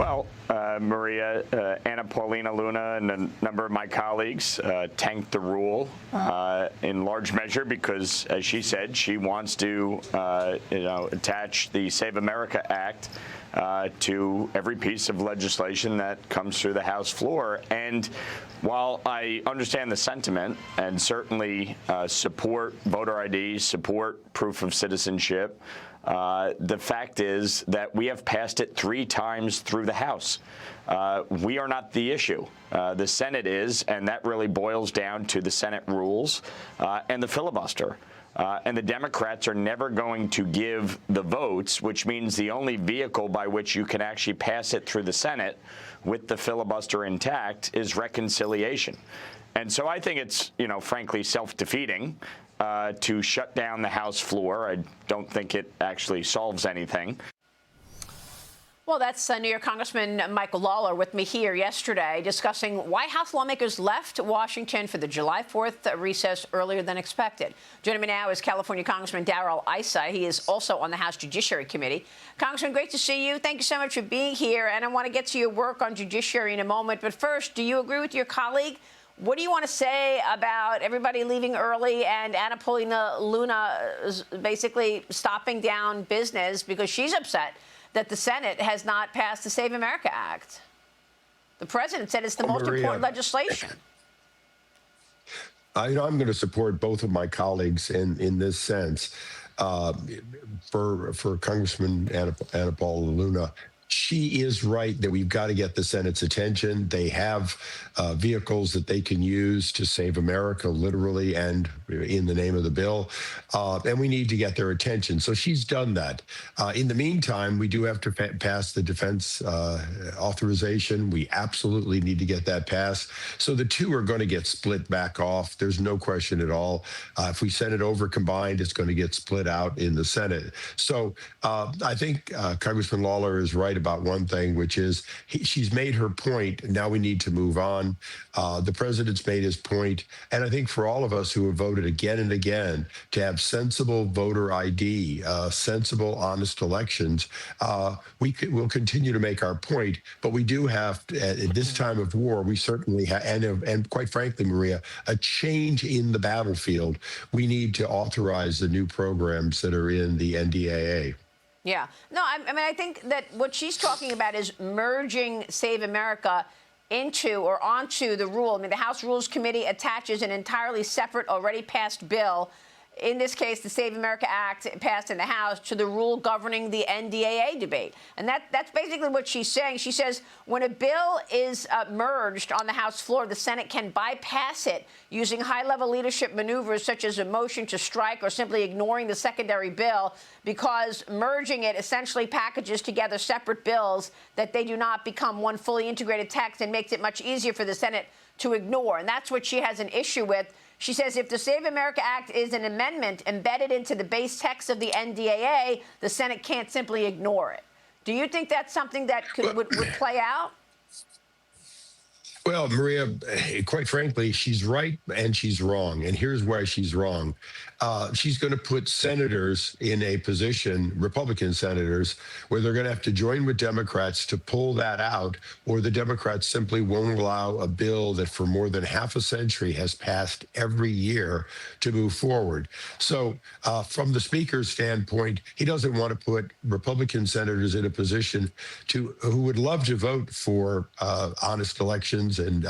Well, Maria, Anna Paulina Luna and a number of my colleagues tanked the rule in large measure because, as she said, she wants to, attach the Save America Act to every piece of legislation that comes through the House floor. And while I understand the sentiment and certainly support voter IDs, support proof of citizenship, the fact is that we have passed it 3 times through the House. We are not the issue. The Senate is, and that really boils down to the Senate rules and the filibuster. And the Democrats are never going to give the votes, which means the only vehicle by which you can actually pass it through the Senate with the filibuster intact is reconciliation. And so I think it's, frankly, self-defeating to shut down the House floor. I don't think it actually solves anything. Well, that's New York Congressman Michael Lawler with me here yesterday discussing why House lawmakers left Washington for the July 4th recess earlier than expected. Joining me now is California Congressman Darrell Issa. He is also on the House Judiciary Committee. Congressman, great to see you. Thank you so much for being here. And I want to get to your work on judiciary in a moment. But first, do you agree with your colleague? What do you want to say about everybody leaving early and Anna Paulina Luna basically stopping down business because she's upset that the Senate has not passed the Save America Act? The president said it's the most important legislation. I'm going to support both of my colleagues in this sense. For Congressman Anna Paulina Luna, she is right that we've got to get the Senate's attention. They have vehicles that they can use to save America, literally, and in the name of the bill. And we need to get their attention. So she's done that. In the meantime, we do have to pass the defense authorization. We absolutely need to get that passed. So the two are going to get split back off. There's no question at all. If we send it over combined, it's going to get split out in the Senate. So I think Congressman Lawler is right about one thing, which is she's made her point. Now we need to move on. The president's made his point. And I think for all of us who have voted again and again to have sensible voter ID, sensible, honest elections, we'll continue to make our point. But we do have, at this time of war, we certainly have, and quite frankly, Maria, a change in the battlefield. We need to authorize the new programs that are in the NDAA. Yeah. No, I mean, I think that what she's talking about is merging Save America into or onto the rule. I mean, the House Rules Committee attaches an entirely separate, already passed bill, in this case, the Save America Act passed in the House, to the rule governing the NDAA debate. And that's basically what she's saying. She says when a bill is merged on the House floor, the Senate can bypass it using high-level leadership maneuvers such as a motion to strike or simply ignoring the secondary bill, because merging it essentially packages together separate bills that they do not become one fully integrated text and makes it much easier for the Senate to ignore. And that's what she has an issue with. She says if the Save America Act is an amendment embedded into the base text of the NDAA, the Senate can't simply ignore it. Do you think that's something that would play out? Well, Maria, quite frankly, she's right and she's wrong. And here's why she's wrong. She's going to put senators in a position, Republican senators, where they're going to have to join with Democrats to pull that out, or the Democrats simply won't allow a bill that for more than half a century has passed every year to move forward. So from the Speaker's standpoint, he doesn't want to put Republican senators in a position who would love to vote for honest elections and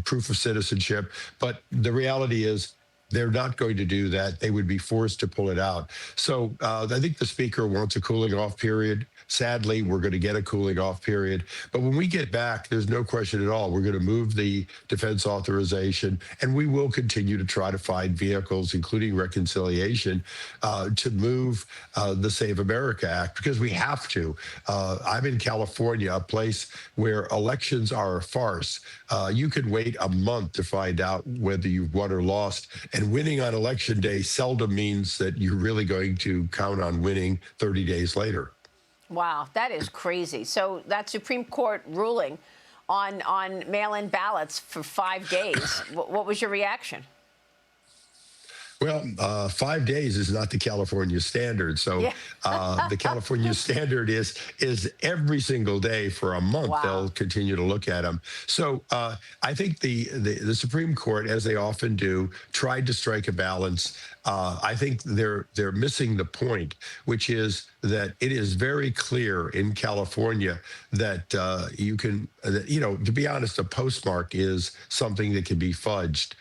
proof of citizenship. But the reality is, they're not going to do that. They would be forced to pull it out. So I think the Speaker wants a cooling off period. Sadly, we're going to get a cooling off period. But when we get back, there's no question at all, we're going to move the defense authorization, and we will continue to try to find vehicles, including reconciliation, to move the Save America Act, because we have to. I'm in California, a place where elections are a farce. You could wait a month to find out whether you've won or lost. And winning on Election Day seldom means that you're really going to count on winning 30 days later. Wow, that is crazy. So that Supreme Court ruling on mail-in ballots for 5 days, what was your reaction? Well, 5 days is not the California standard. So Yeah. the California standard is every single day for a month. Wow. They'll continue to look at them. So I think the Supreme Court, as they often do, tried to strike a balance. I think they're missing the point, which is that it is very clear in California that you can, to be honest, a postmark is something that can be fudged.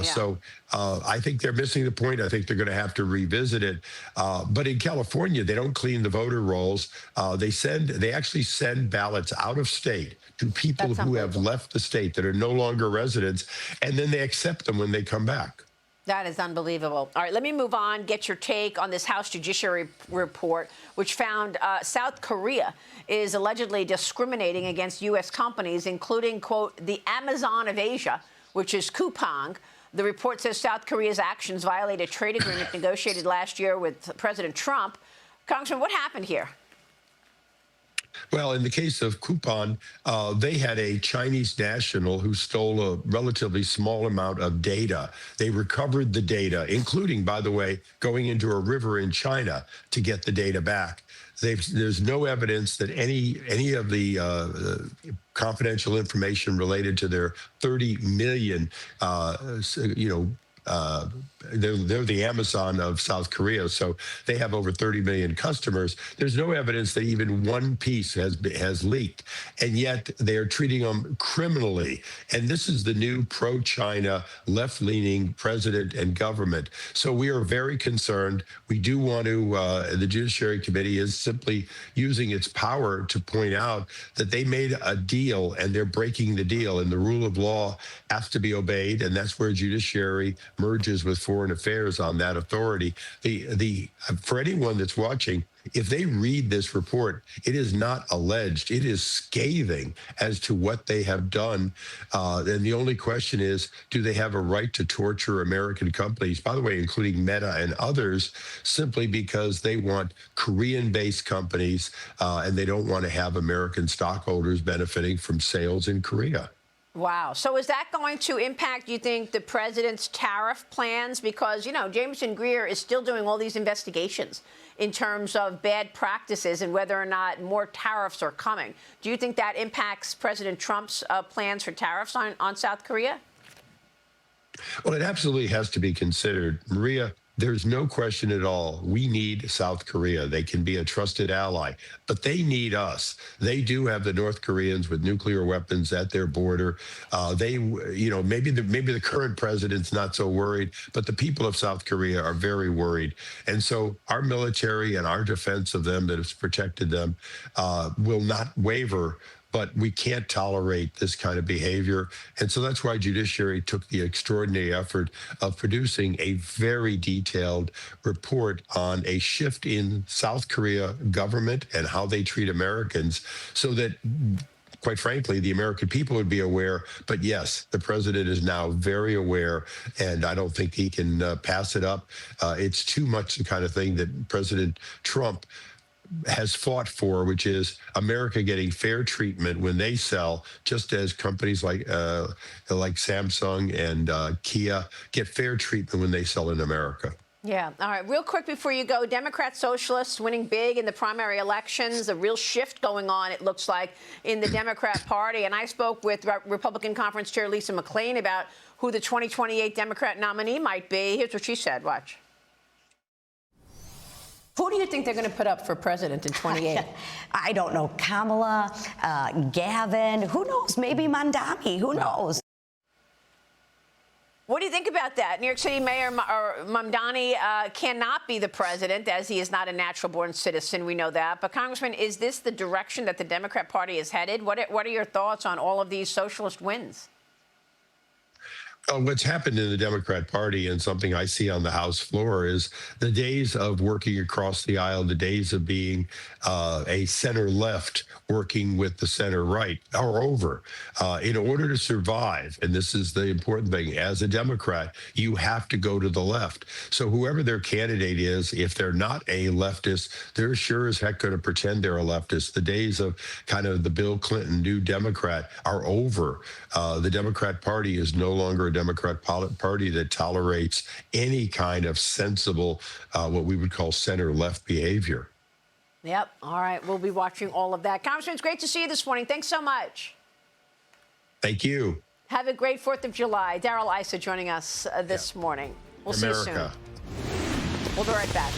So I think they're missing the point. I think they're going to have to revisit it. But in California, they don't clean the voter rolls. They actually send ballots out of state to people That's who have unbelievable. left the state that are no longer residents, and then they accept them when they come back. That is unbelievable. All right, let me move on, get your take on this House Judiciary report, which found South Korea is allegedly discriminating against U.S. companies, including, quote, the Amazon of Asia, which is Coupang. The report says South Korea's actions violate a trade agreement negotiated last year with President Trump. Congressman, what happened here? Well, in the case of Coupang, they had a Chinese national who stole a relatively small amount of data. They recovered the data, including, by the way, going into a river in China to get the data back. There's no evidence that any of the confidential information related to their 30 million, they're the Amazon of South Korea, so they have over 30 million customers. There's no evidence that even one piece has leaked, and yet they are treating them criminally. And this is the new pro-China, left-leaning president and government. So we are very concerned. We do want to, the Judiciary Committee is simply using its power to point out that they made a deal and they're breaking the deal, and the rule of law has to be obeyed, and that's where judiciary merges with foreign affairs on that authority. For anyone that's watching, if they read this report, it is not alleged. It is scathing as to what they have done. And the only question is, do they have a right to torture American companies, by the way, including Meta and others, simply because they want Korean-based companies and they don't want to have American stockholders benefiting from sales in Korea? Wow. So is that going to impact, you think, the president's tariff plans? Because, Jameson Greer is still doing all these investigations in terms of bad practices and whether or not more tariffs are coming. Do you think that impacts President Trump's plans for tariffs on South Korea? Well, it absolutely has to be considered. Maria, there's no question at all. We need South Korea. They can be a trusted ally, but they need us. They do have the North Koreans with nuclear weapons at their border. Maybe the current president's not so worried, but the people of South Korea are very worried. And so our military and our defense of them that has protected them will not waver. But we can't tolerate this kind of behavior. And so that's why Judiciary took the extraordinary effort of producing a very detailed report on a shift in South Korea government and how they treat Americans, so that, quite frankly, the American people would be aware. But yes, the president is now very aware, and I don't think he can pass it up. It's too much the kind of thing that President Trump has fought for, which is America getting fair treatment when they sell, just as companies like Samsung and Kia get fair treatment when they sell in America. Yeah. All right. Real quick before you go, Democrat socialists winning big in the primary elections, a real shift going on, it looks like, in the Democrat Party. And I spoke with Republican Conference Chair Lisa McClain about who the 2028 Democrat nominee might be. Here's what she said. Watch. Who do you think they're going to put up for president in 28? I don't know. Kamala, Gavin, who knows? Maybe Mamdani, who knows? What do you think about that? New York City Mayor Mamdani cannot be the president, as he is not a natural-born citizen. We know that. But, Congressman, is this the direction that the Democrat Party is headed? What are your thoughts on all of these socialist wins? What's happened in the Democrat Party, and something I see on the House floor, is the days of working across the aisle, the days of being a center left working with the center right are over. In order to survive, and this is the important thing, as a Democrat, you have to go to the left. So whoever their candidate is, if they're not a leftist, they're sure as heck going to pretend they're a leftist. The days of kind of the Bill Clinton New Democrat are over. The Democrat Party is no longer a Democrat Party that tolerates any kind of sensible, what we would call center-left behavior. Yep. All right. We'll be watching all of that. Congressman, it's great to see you this morning. Thanks so much. Thank you. Have a great 4th of July. Darrell Issa joining us this morning. We'll see you soon. America. We'll be right back.